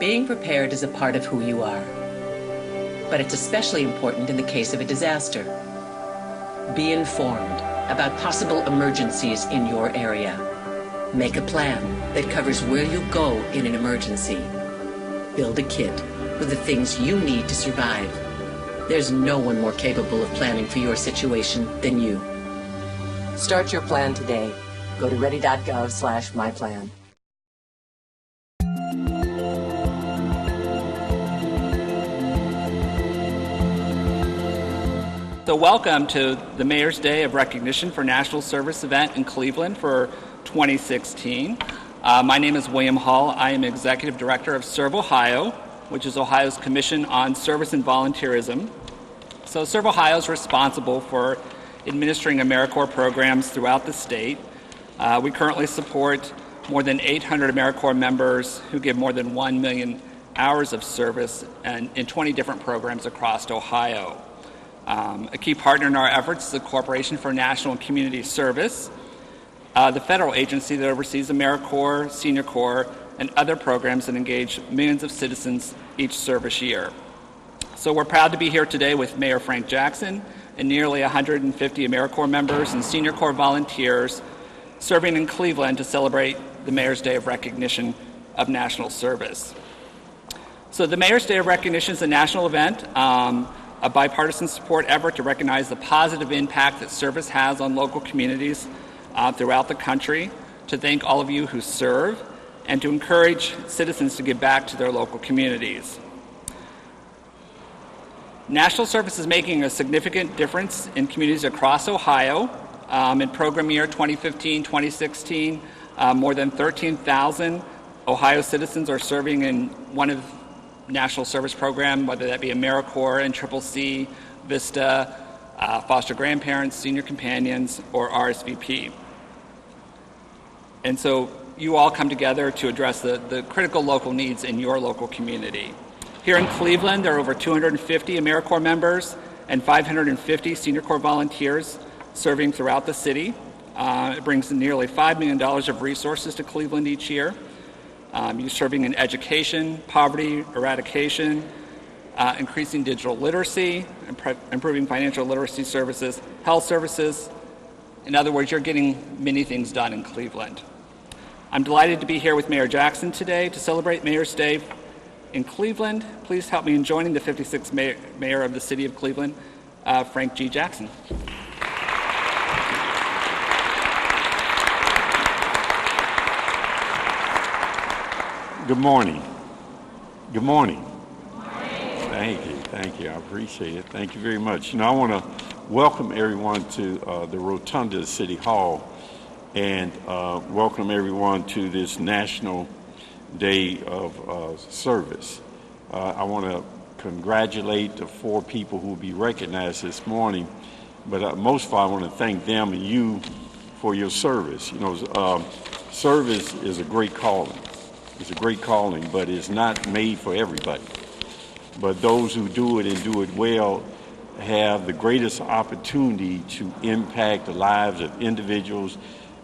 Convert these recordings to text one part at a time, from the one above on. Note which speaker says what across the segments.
Speaker 1: Being prepared is a part of who you are. But it's especially important in the case of a disaster. Be informed about possible emergencies in your area. Make a plan that covers where you'll go in an emergency. Build a kit with the things you need to survive. There's no one more capable of planning for your situation than you. Start your plan today. Go to ready.gov/myplan.
Speaker 2: So welcome to the Mayor's Day of Recognition for National Service event in Cleveland for 2016. My name is William Hall. I am Executive Director of Serve Ohio, which is Ohio's Commission on Service and Volunteerism. So Serve Ohio is responsible for administering AmeriCorps programs throughout the state. We currently support more than 800 AmeriCorps members who give more than 1 million hours of service in 20 different programs across Ohio. A key partner in our efforts is the Corporation for National and Community Service, the federal agency that oversees AmeriCorps, Senior Corps, and other programs that engage millions of citizens each service year. So we're proud to be here today with Mayor Frank Jackson and nearly 150 AmeriCorps members and Senior Corps volunteers serving in Cleveland to celebrate the Mayor's Day of Recognition of National Service. So the Mayor's Day of Recognition is a national event, a bipartisan support effort to recognize the positive impact that service has on local communities throughout the country, to thank all of you who serve, and to encourage citizens to give back to their local communities. National Service is making a significant difference in communities across Ohio. In program year 2015-2016, more than 13,000 Ohio citizens are serving in one of National Service program, whether that be AmeriCorps, NCCC, VISTA, foster grandparents, senior companions, or RSVP. And so you all come together to address the critical local needs in your local community. Here in Cleveland, there are over 250 AmeriCorps members and 550 Senior Corps volunteers serving throughout the city. It brings nearly $5 million of resources to Cleveland each year. You're serving in education, poverty eradication, increasing digital literacy, improving financial literacy services, health services. In other words, you're getting many things done in Cleveland. I'm delighted to be here with Mayor Jackson today to celebrate Mayor's Day in Cleveland. Please help me in joining the 56th Mayor of the City of Cleveland, Frank G. Jackson.
Speaker 3: Good morning. Good morning. Thank you. I appreciate it. Thank you very much. Now I want to welcome everyone to the Rotunda of City Hall and welcome everyone to this National Day of Service. I want to congratulate the 4 people who will be recognized this morning, but most of all I want to thank them and you for your service. You know, service is a great calling. It's a great calling, but it's not made for everybody. But those who do it and do it well have the greatest opportunity to impact the lives of individuals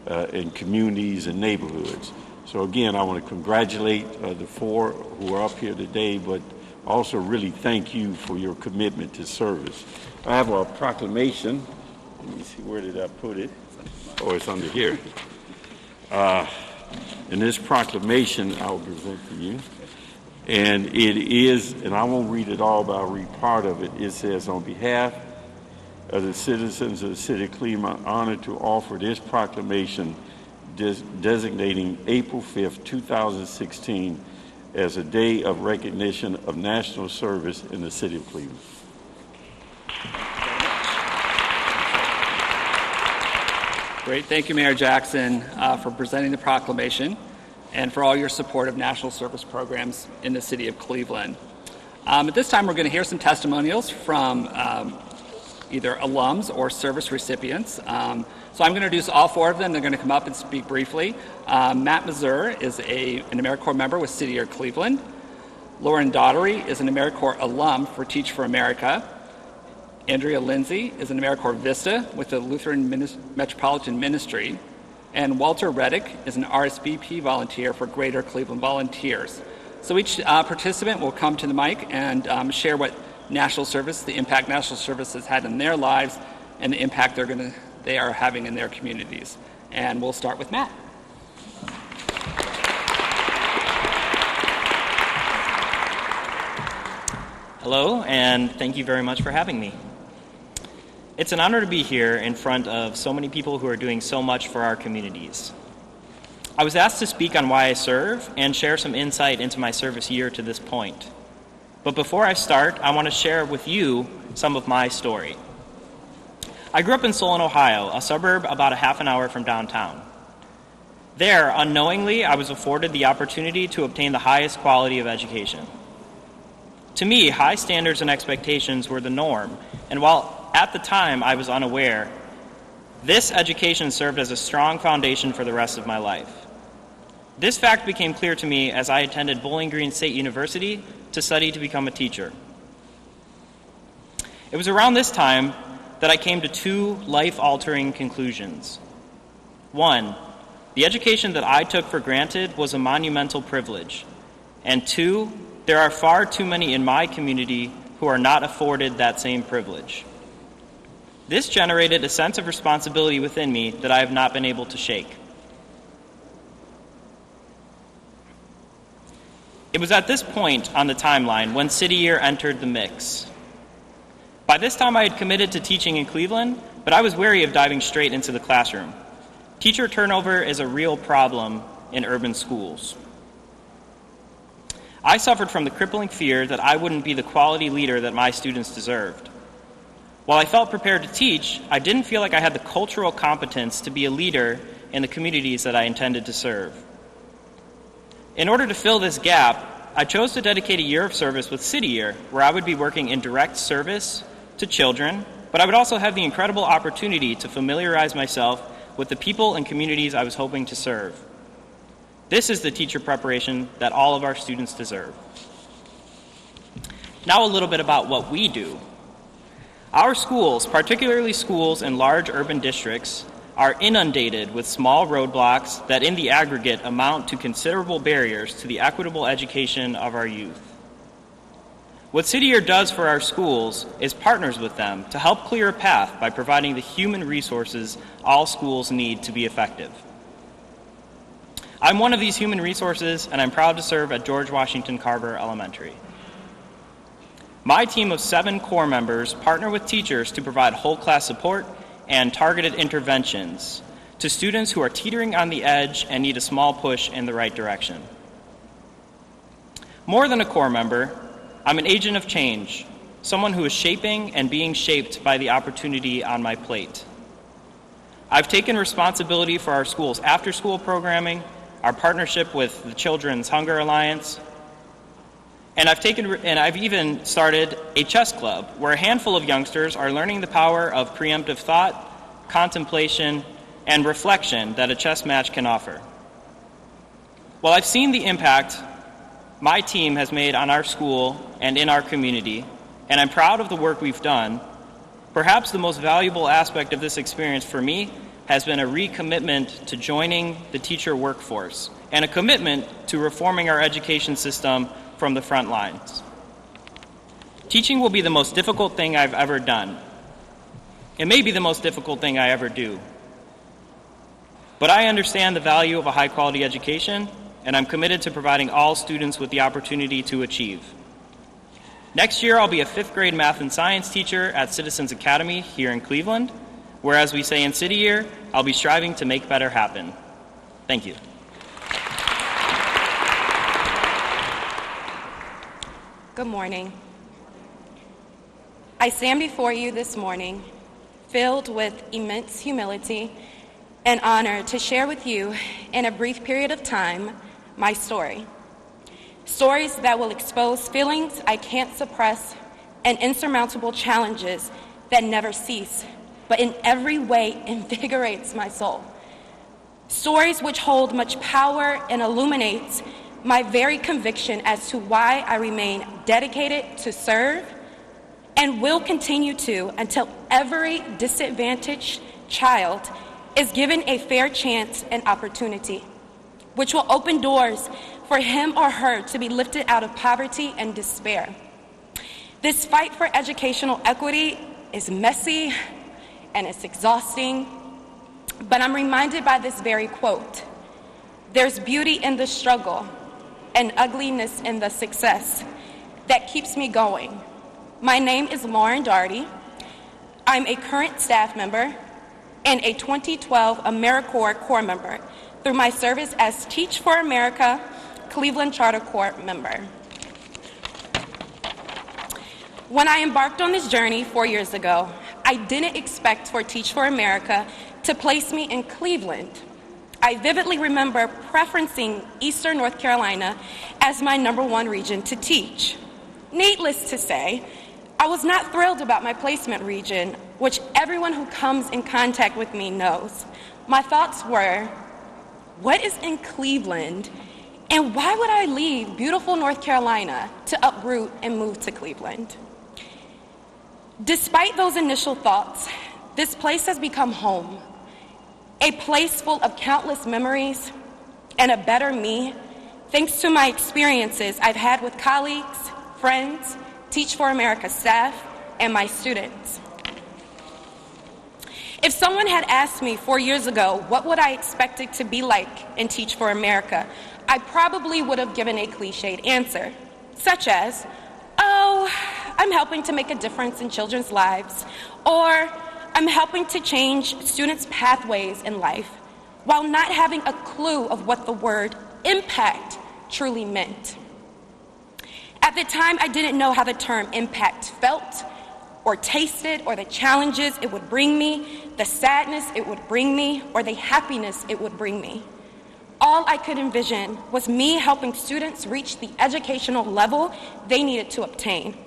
Speaker 3: and communities and neighborhoods. So again, I want to congratulate the 4 who are up here today, but also really thank you for your commitment to service. I have a proclamation. Let me see, where did I put it? Oh, it's under here. In this proclamation, I will present to you. And it is, and I won't read it all, but I'll read part of it. It says, on behalf of the citizens of the city of Cleveland, I'm honored to offer this proclamation designating April 5th, 2016 as a day of recognition of national service in the city of Cleveland.
Speaker 2: Great. Thank you, Mayor Jackson, for presenting the proclamation and for all your support of national service programs in the city of Cleveland. At this time, we're going to hear some testimonials from either alums or service recipients. So I'm going to introduce all 4 of them. They're going to come up and speak briefly. Matt Mazur is an AmeriCorps member with City of Cleveland. Lauren Daughtery is an AmeriCorps alum for Teach for America. Andrea Lindsay is an AmeriCorps Vista with the Lutheran Metropolitan Ministry. And Walter Reddick is an RSVP volunteer for Greater Cleveland Volunteers. So each participant will come to the mic and share what the impact National Service has had in their lives and the impact they are having in their communities. And we'll start with Matt.
Speaker 4: Hello, and thank you very much for having me. It's an honor to be here in front of so many people who are doing so much for our communities. I was asked to speak on why I serve and share some insight into my service year to this point. But before I start, I want to share with you some of my story. I grew up in Solon, Ohio, a suburb about a half an hour from downtown. There, unknowingly, I was afforded the opportunity to obtain the highest quality of education. To me, high standards and expectations were the norm, and while at the time I was unaware, this education served as a strong foundation for the rest of my life. This fact became clear to me as I attended Bowling Green State University to study to become a teacher. It was around this time that I came to two life-altering conclusions. One, the education that I took for granted was a monumental privilege. And two, there are far too many in my community who are not afforded that same privilege. This generated a sense of responsibility within me that I have not been able to shake. It was at this point on the timeline when City Year entered the mix. By this time I had committed to teaching in Cleveland, but I was wary of diving straight into the classroom. Teacher turnover is a real problem in urban schools. I suffered from the crippling fear that I wouldn't be the quality leader that my students deserved. While I felt prepared to teach, I didn't feel like I had the cultural competence to be a leader in the communities that I intended to serve. In order to fill this gap, I chose to dedicate a year of service with City Year, where I would be working in direct service to children, but I would also have the incredible opportunity to familiarize myself with the people and communities I was hoping to serve. This is the teacher preparation that all of our students deserve. Now a little bit about what we do. Our schools, particularly schools in large urban districts, are inundated with small roadblocks that in the aggregate amount to considerable barriers to the equitable education of our youth. What City Year does for our schools is partners with them to help clear a path by providing the human resources all schools need to be effective. I'm one of these human resources, and I'm proud to serve at George Washington Carver Elementary. My team of 7 core members partner with teachers to provide whole class support and targeted interventions to students who are teetering on the edge and need a small push in the right direction. More than a core member, I'm an agent of change, someone who is shaping and being shaped by the opportunity on my plate. I've taken responsibility for our school's after-school programming, our partnership with the Children's Hunger Alliance, and I've even started a chess club where a handful of youngsters are learning the power of preemptive thought, contemplation, and reflection that a chess match can offer. While I've seen the impact my team has made on our school and in our community, and I'm proud of the work we've done, perhaps the most valuable aspect of this experience for me has been a recommitment to joining the teacher workforce and a commitment to reforming our education system from the front lines. Teaching will be the most difficult thing I've ever done. It may be the most difficult thing I ever do. But I understand the value of a high-quality education, and I'm committed to providing all students with the opportunity to achieve. Next year, I'll be a 5th grade math and science teacher at Citizens Academy here in Cleveland, where, as we say in City Year, I'll be striving to make better happen. Thank you.
Speaker 5: Good morning. I stand before you this morning filled with immense humility and honor to share with you in a brief period of time my story. Stories that will expose feelings I can't suppress and insurmountable challenges that never cease, but in every way invigorates my soul. Stories which hold much power and illuminates my very conviction as to why I remain dedicated to serve and will continue to until every disadvantaged child is given a fair chance and opportunity, which will open doors for him or her to be lifted out of poverty and despair. This fight for educational equity is messy and it's exhausting, but I'm reminded by this very quote: "There's beauty in the struggle and ugliness in the success that keeps me going." My name is Lauren Daugherty. I'm a current staff member and a 2012 AmeriCorps Corps member through my service as Teach for America Cleveland Charter Corps member. When I embarked on this journey 4 years ago, I didn't expect for Teach for America to place me in Cleveland. I vividly remember preferencing Eastern North Carolina as my #1 region to teach. Needless to say, I was not thrilled about my placement region, which everyone who comes in contact with me knows. My thoughts were, what is in Cleveland, and why would I leave beautiful North Carolina to uproot and move to Cleveland? Despite those initial thoughts, this place has become home, a place full of countless memories and a better me, thanks to my experiences I've had with colleagues, friends, Teach for America staff, and my students. If someone had asked me 4 years ago what would I expect it to be like in Teach for America, I probably would have given a cliched answer, such as, "Oh, I'm helping to make a difference in children's lives," or "I'm helping to change students' pathways in life," while not having a clue of what the word impact truly meant. At the time, I didn't know how the term impact felt or tasted, or the challenges it would bring me, the sadness it would bring me, or the happiness it would bring me. All I could envision was me helping students reach the educational level they needed to obtain.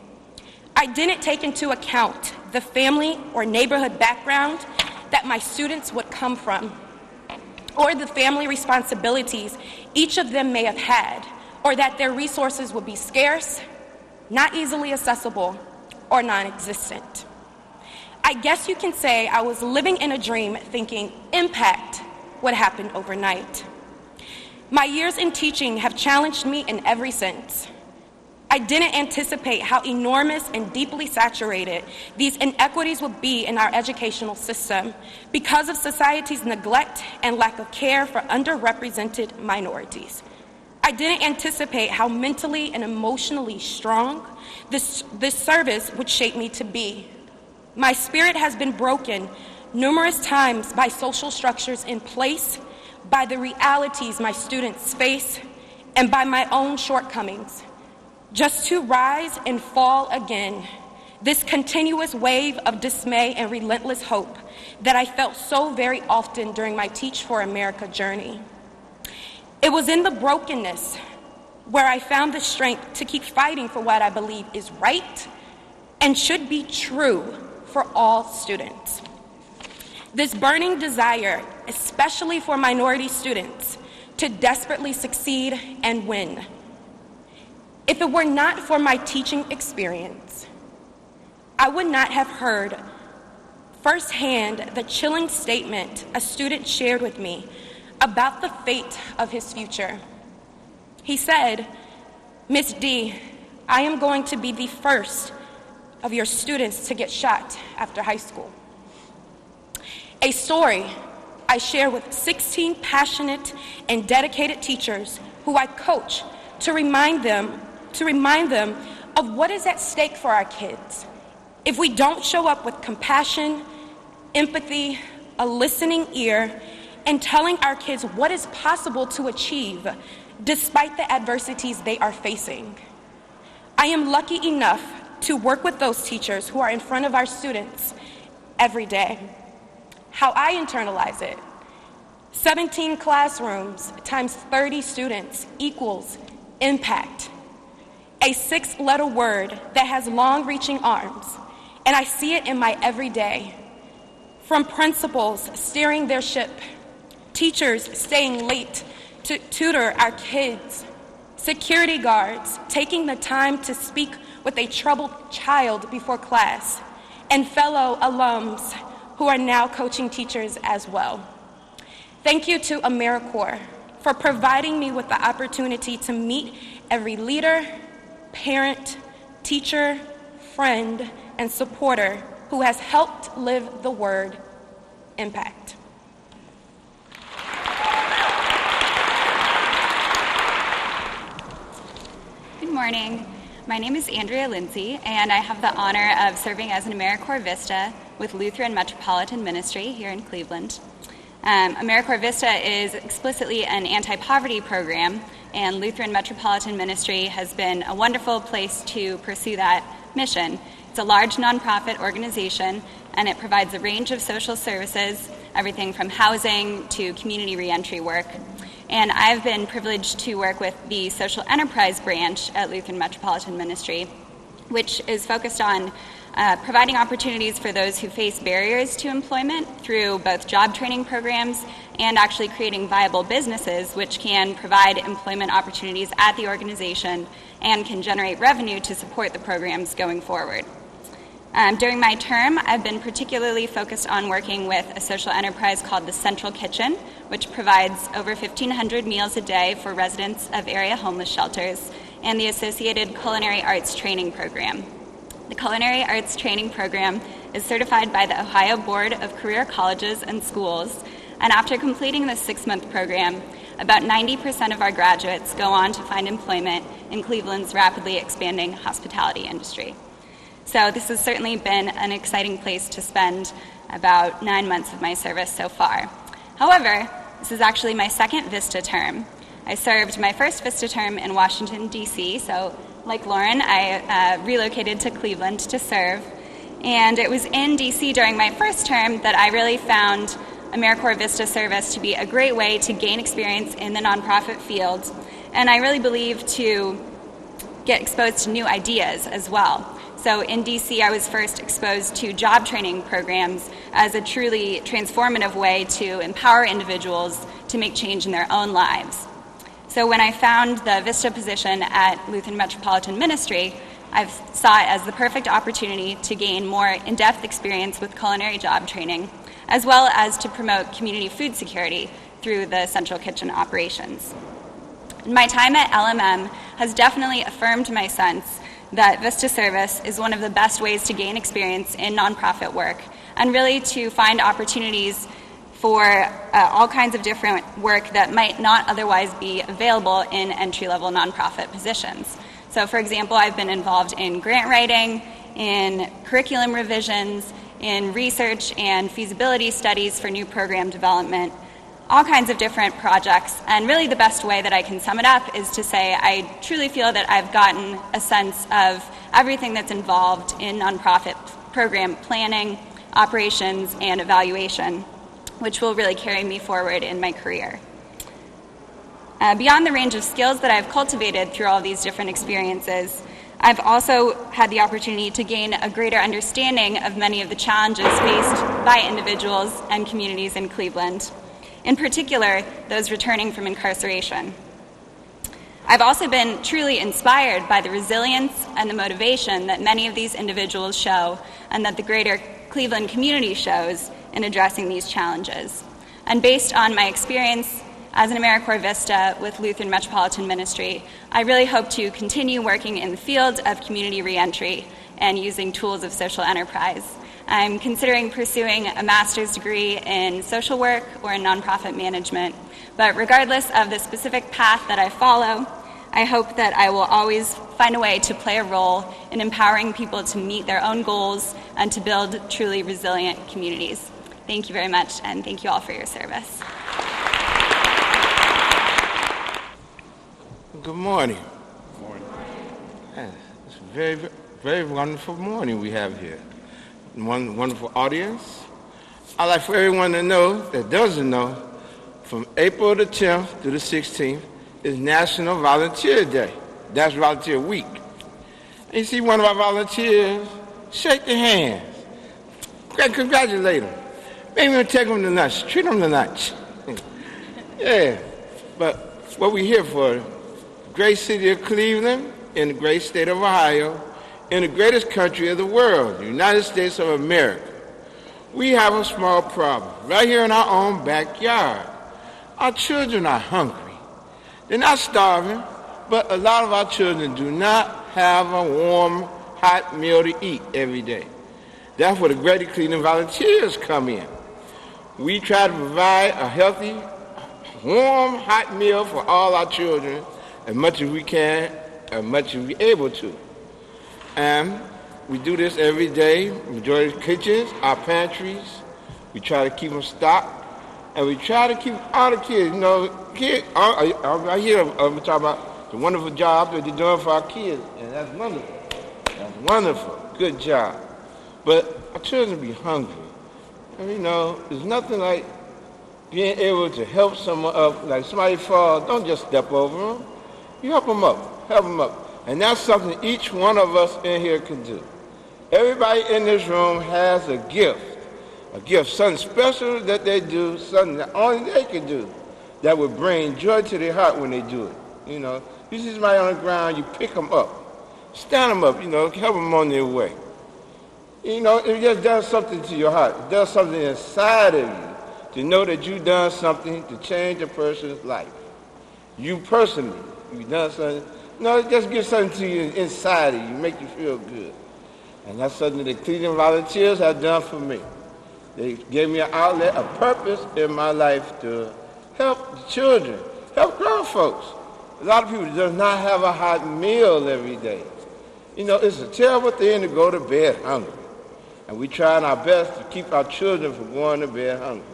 Speaker 5: I didn't take into account the family or neighborhood background that my students would come from, or the family responsibilities each of them may have had, or that their resources would be scarce, not easily accessible, or non-existent. I guess you can say I was living in a dream thinking impact would happen overnight. My years in teaching have challenged me in every sense. I didn't anticipate how enormous and deeply saturated these inequities would be in our educational system because of society's neglect and lack of care for underrepresented minorities. I didn't anticipate how mentally and emotionally strong this service would shape me to be. My spirit has been broken numerous times by social structures in place, by the realities my students face, and by my own shortcomings. Just to rise and fall again, this continuous wave of dismay and relentless hope that I felt so very often during my Teach for America journey. It was in the brokenness where I found the strength to keep fighting for what I believe is right and should be true for all students. This burning desire, especially for minority students, to desperately succeed and win. If it were not for my teaching experience, I would not have heard firsthand the chilling statement a student shared with me about the fate of his future. He said, "Miss D, I am going to be the first of your students to get shot after high school." A story I share with 16 passionate and dedicated teachers who I coach to remind them of what is at stake for our kids if we don't show up with compassion, empathy, a listening ear, and telling our kids what is possible to achieve despite the adversities they are facing. I am lucky enough to work with those teachers who are in front of our students every day. How I internalize it: 17 classrooms times 30 students equals impact. A 6-letter word that has long-reaching arms, and I see it in my everyday. From principals steering their ship, teachers staying late to tutor our kids, security guards taking the time to speak with a troubled child before class, and fellow alums who are now coaching teachers as well. Thank you to AmeriCorps for providing me with the opportunity to meet every leader, parent, teacher, friend, and supporter who has helped live the word impact.
Speaker 6: Good morning. My name is Andrea Lindsay, and I have the honor of serving as an AmeriCorps Vista with Lutheran Metropolitan Ministry here in Cleveland. AmeriCorps Vista is explicitly an anti-poverty program, and Lutheran Metropolitan Ministry has been a wonderful place to pursue that mission. It's a large nonprofit organization, and it provides a range of social services, everything from housing to community reentry work. And I've been privileged to work with the social enterprise branch at Lutheran Metropolitan Ministry, which is focused on providing opportunities for those who face barriers to employment through both job training programs and actually creating viable businesses which can provide employment opportunities at the organization and can generate revenue to support the programs going forward. During my term, I've been particularly focused on working with a social enterprise called the Central Kitchen, which provides over 1,500 meals a day for residents of area homeless shelters, and the associated Culinary Arts Training Program. The Culinary Arts Training Program is certified by the Ohio Board of Career Colleges and Schools, and after completing this 6-month program, about 90% of our graduates go on to find employment in Cleveland's rapidly expanding hospitality industry. So this has certainly been an exciting place to spend about 9 months of my service so far. However, this is actually my second VISTA term. I served my first VISTA term in Washington, D.C., so like Lauren, I relocated to Cleveland to serve. And it was in D.C. during my first term that I really found AmeriCorps Vista service to be a great way to gain experience in the nonprofit field. And I really believe to get exposed to new ideas as well. So in D.C., I was first exposed to job training programs as a truly transformative way to empower individuals to make change in their own lives. So when I found the VISTA position at Lutheran Metropolitan Ministry, I saw it as the perfect opportunity to gain more in-depth experience with culinary job training, as well as to promote community food security through the Central Kitchen operations. My time at LMM has definitely affirmed my sense that VISTA service is one of the best ways to gain experience in nonprofit work and really to find opportunities for all kinds of different work that might not otherwise be available in entry-level nonprofit positions. So for example, I've been involved in grant writing, in curriculum revisions, in research and feasibility studies for new program development, all kinds of different projects. And really the best way that I can sum it up is to say I truly feel that I've gotten a sense of everything that's involved in nonprofit program planning, operations, and evaluation, which will really carry me forward in my career. Beyond the range of skills that I've cultivated through all these different experiences, I've also had the opportunity to gain a greater understanding of many of the challenges faced by individuals and communities in Cleveland, in particular, those returning from incarceration. I've also been truly inspired by the resilience and the motivation that many of these individuals show and that the greater Cleveland community shows in addressing these challenges. And based on my experience as an AmeriCorps Vista with Lutheran Metropolitan Ministry, I really hope to continue working in the field of community reentry and using tools of social enterprise. I'm considering pursuing a master's degree in social work or in nonprofit management, but regardless of the specific path that I follow, I hope that I will always find a way to play a role in empowering people to meet their own goals and to build truly resilient communities. Thank you very much, and thank you all for your service.
Speaker 7: Good morning. Good morning. It's a very, very wonderful morning we have here. One wonderful audience. I'd like for everyone to know that doesn't know, from April the 10th to the 16th is National Volunteer Day. That's Volunteer Week. And you see one of our volunteers, shake their hands. Congratulate them. Maybe even take them to lunch. Treat them to lunch. Yeah, but what we're here for, great city of Cleveland, in the great state of Ohio, in the greatest country of the world, the United States of America. We have a small problem right here in our own backyard. Our children are hungry. They're not starving, but a lot of our children do not have a warm, hot meal to eat every day. That's where the Greater Cleveland Volunteers come in. We try to provide a healthy, warm, hot meal for all our children as much as we can, as much as we're able to. And we do this every day. Majority of the kitchens, our pantries, we try to keep them stocked. And we try to keep all the kids, I hear them talk about the wonderful job that they're doing for our kids, and that's wonderful. That's wonderful. Good job. But our children be hungry. And there's nothing like being able to help someone up. Like somebody falls, don't just step over them. You help them up. And that's something each one of us in here can do. Everybody in this room has a gift, something special that they do, something that only they can do that would bring joy to their heart when they do it. You see somebody on the ground, you pick them up, stand them up, help them on their way. It just does something to your heart. It does something inside of you to know that you've done something to change a person's life. You personally, you've done something. It just gives something to you inside of you, make you feel good. And that's something that the Cleveland Volunteers have done for me. They gave me an outlet, a purpose in my life to help the children, help grown folks. A lot of people do not have a hot meal every day. It's a terrible thing to go to bed hungry. And we're trying our best to keep our children from going to bed hungry.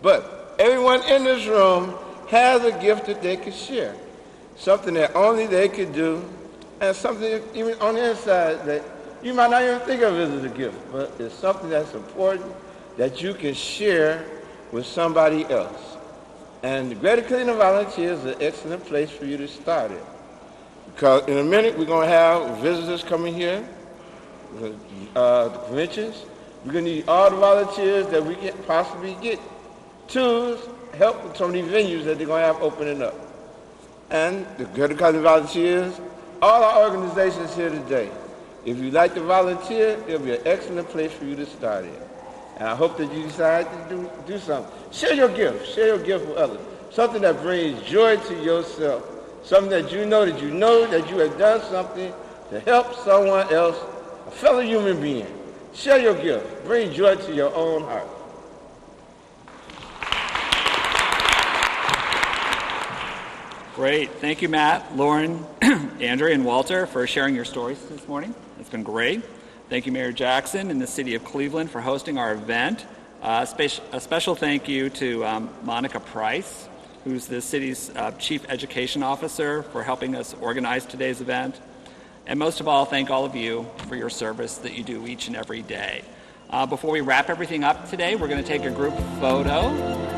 Speaker 7: But everyone in this room has a gift that they can share, something that only they could do, and something even on the inside that you might not even think of it as a gift, but it's something that's important that you can share with somebody else. And the Greater Cleveland Volunteers is an excellent place for you to start it. Because in a minute, we're going to have visitors coming here, the conventions. We're going to need all the volunteers that we can possibly get to help with some of these venues that they're going to have opening up. And the Greater Cleveland Volunteers, all our organizations here today, if you'd like to volunteer, it'll be an excellent place for you to start it. And I hope that you decide to do something. Share your gift with others. Something that brings joy to yourself. Something that you know that you have done something to help someone else, a fellow human being. Share your gift. Bring joy to your own heart.
Speaker 2: Great. Thank you, Matt, Lauren, Andrea, and Walter for sharing your stories this morning. It's been great. Thank you, Mayor Jackson and the City of Cleveland for hosting our event. A special thank you to Monica Price, who's the city's Chief Education Officer, for helping us organize today's event. And most of all, thank all of you for your service that you do each and every day. Before we wrap everything up today, we're going to take a group photo.